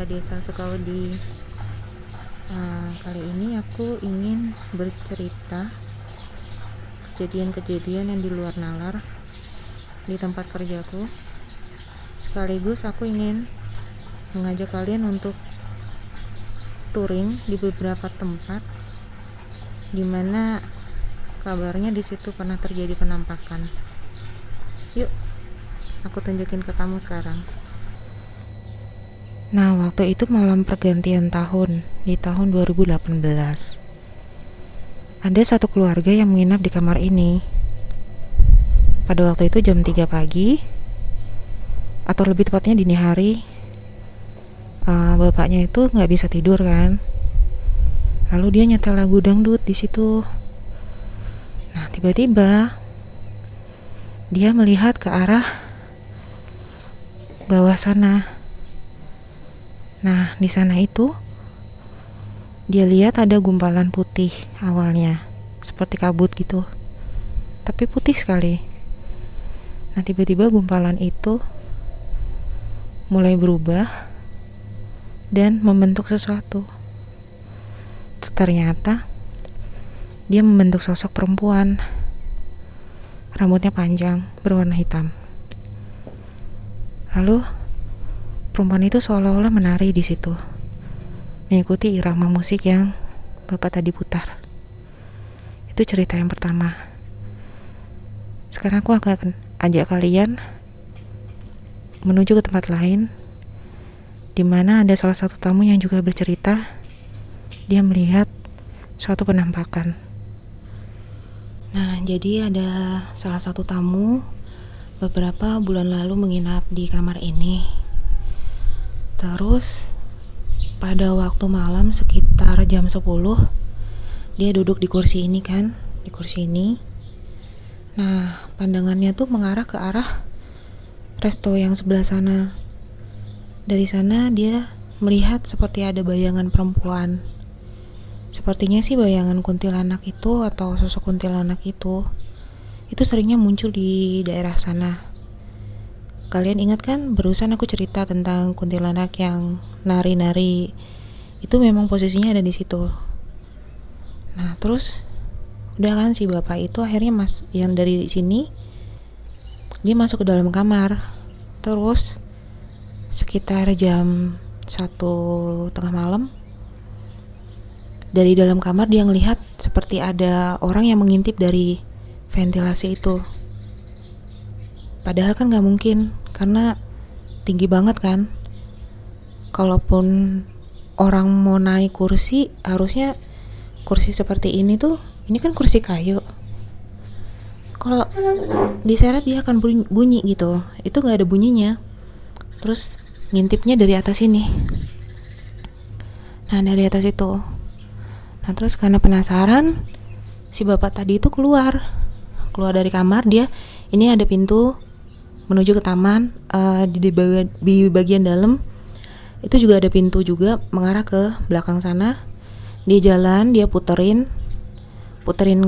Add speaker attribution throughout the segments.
Speaker 1: Desa Sukawedi. Kali ini aku ingin bercerita kejadian-kejadian yang di luar nalar di tempat kerjaku. Sekaligus aku ingin mengajak kalian untuk touring di beberapa tempat di mana kabarnya di situ pernah terjadi penampakan. Yuk, aku tunjukin ke kamu sekarang. Nah, waktu itu malam pergantian tahun di tahun 2018. Ada satu keluarga yang menginap di kamar ini. Pada waktu itu jam 3 pagi, atau lebih tepatnya dini hari. Bapaknya itu nggak bisa tidur kan. Lalu dia nyetel lagu dangdut di situ. Nah, tiba-tiba dia melihat ke arah bawah sana. Nah, di sana itu dia lihat ada gumpalan putih awalnya, seperti kabut gitu, tapi putih sekali. Nah, tiba-tiba gumpalan itu mulai berubah dan membentuk sesuatu. Ternyata dia membentuk sosok perempuan, rambutnya panjang, berwarna hitam. Lalu perempuan itu seolah-olah menari di situ, mengikuti irama musik yang Bapak tadi putar. Itu cerita yang pertama. Sekarang aku akan ajak kalian menuju ke tempat lain, di mana ada salah satu tamu yang juga bercerita. Dia melihat suatu penampakan. Nah, jadi ada salah satu tamu beberapa bulan lalu menginap di kamar ini. Terus pada waktu malam sekitar jam 10, dia duduk di kursi ini kan, di kursi ini. Nah, pandangannya tuh mengarah ke arah resto yang sebelah sana. Dari sana dia melihat seperti ada bayangan perempuan. Sepertinya sih bayangan kuntilanak itu atau sosok kuntilanak itu seringnya muncul di daerah sana. Kalian ingat kan barusan aku cerita tentang kuntilanak yang nari-nari? Itu memang posisinya ada di situ. Nah, terus udah kan si bapak itu akhirnya yang dari sini dia masuk ke dalam kamar. Terus sekitar jam 1:30 malam, dari dalam kamar dia ngelihat seperti ada orang yang mengintip dari ventilasi itu. Padahal kan gak mungkin, karena tinggi banget kan. Kalaupun orang mau naik kursi, harusnya kursi seperti ini tuh, ini kan kursi kayu. Kalau diseret dia akan bunyi gitu. Itu gak ada bunyinya. Terus ngintipnya dari atas ini. Nah, dari atas itu. Nah, terus karena penasaran, si bapak tadi itu keluar dari kamar. Dia, ini ada pintu menuju ke taman. Di bagian dalam itu juga ada pintu juga mengarah ke belakang sana. Dia jalan, dia puterin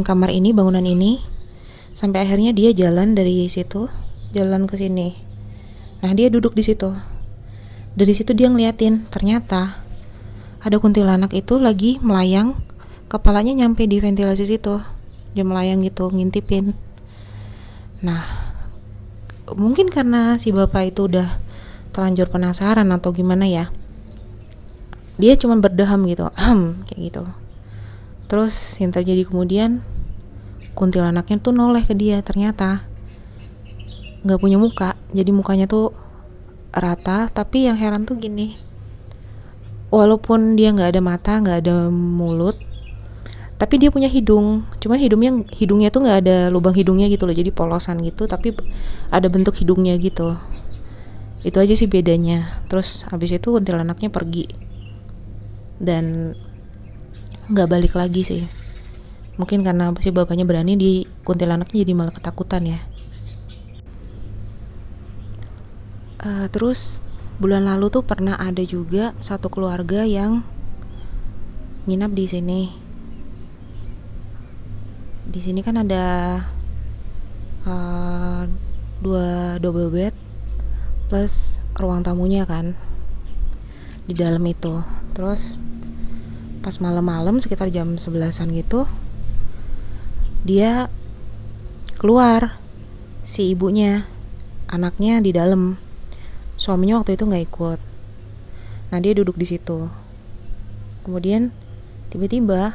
Speaker 1: kamar ini, bangunan ini, sampai akhirnya dia jalan dari situ, jalan ke sini. Nah, dia duduk di situ. Dari situ dia ngeliatin, ternyata ada kuntilanak itu lagi melayang, kepalanya nyampe di ventilasi situ. Dia melayang gitu, ngintipin. Nah, mungkin karena si bapak itu udah terlanjur penasaran atau gimana ya, dia cuma berdeham gitu, kayak gitu. Terus yang terjadi kemudian, kuntilanaknya tuh noleh ke dia. Ternyata nggak punya muka, jadi mukanya tuh rata. Tapi yang heran tuh gini, walaupun dia nggak ada mata, nggak ada mulut, tapi dia punya hidung. Cuman hidungnya tuh nggak ada lubang hidungnya gitu loh, jadi polosan gitu, tapi ada bentuk hidungnya gitu. Itu aja sih bedanya. Terus habis itu kuntilanaknya pergi dan nggak balik lagi sih. Mungkin karena si bapaknya berani, di kuntilanaknya jadi malah ketakutan ya. Terus bulan lalu tuh pernah ada juga satu keluarga yang nginap di sini. Di sini kan ada 2 double bed plus ruang tamunya kan. di dalam itu. Terus pas malam-malam sekitar jam 11-an gitu, dia keluar, si ibunya, anaknya di dalam. Suaminya waktu itu nggak ikut. Nah, dia duduk di situ. Kemudian tiba-tiba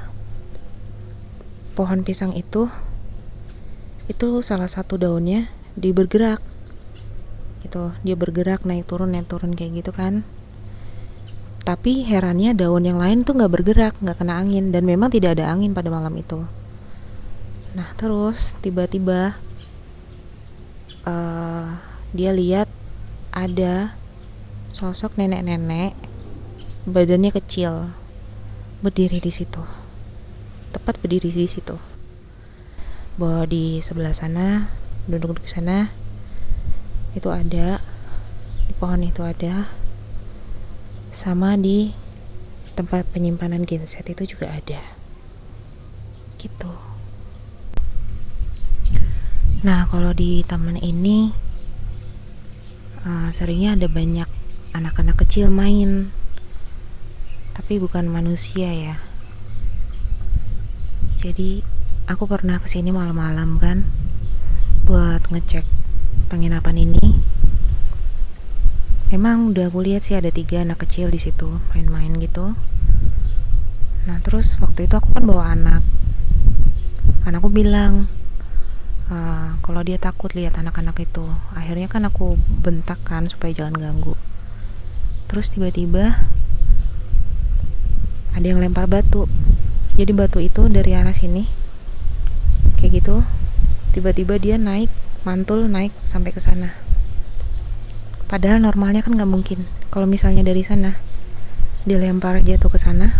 Speaker 1: pohon pisang itu salah satu daunnya dia bergerak gitu. Dia bergerak naik turun kayak gitu kan. Tapi herannya daun yang lain tuh nggak bergerak, nggak kena angin, dan memang tidak ada angin pada malam itu. Nah, terus tiba-tiba dia lihat ada sosok nenek-nenek, badannya kecil, berdiri di situ, tepat berdiri di situ. Bahwa di sebelah sana, duduk di sana, itu ada, di pohon itu ada, sama di tempat penyimpanan genset itu juga ada, gitu. Nah, kalau di taman ini seringnya ada banyak anak-anak kecil main, tapi bukan manusia ya. Jadi aku pernah kesini malam-malam kan, buat ngecek penginapan ini. Memang udah aku lihat sih ada 3 anak kecil di situ main-main gitu. Nah, terus waktu itu aku kan bawa anakku bilang kalau dia takut lihat anak-anak itu. Akhirnya kan aku bentak kan supaya jangan ganggu. Terus tiba-tiba ada yang lempar batu. Jadi batu itu dari arah sini kayak gitu, tiba-tiba dia naik, mantul naik sampai ke sana. Padahal normalnya kan nggak mungkin. Kalau misalnya dari sana dilempar jatuh ke sana,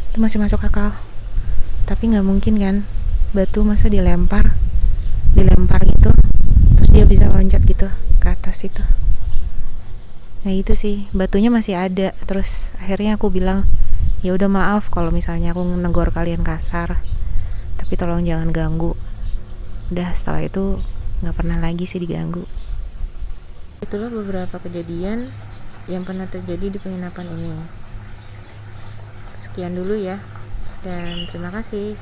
Speaker 1: itu masih masuk akal. Tapi nggak mungkin kan, batu masa dilempar gitu, terus dia bisa loncat gitu ke atas itu. Nah itu sih, batunya masih ada. Terus akhirnya aku bilang, ya udah maaf kalau misalnya aku negor kalian kasar, tapi tolong jangan ganggu. Udah, setelah itu nggak pernah lagi sih diganggu. Itulah beberapa kejadian yang pernah terjadi di penginapan ini. Sekian dulu ya, dan terima kasih.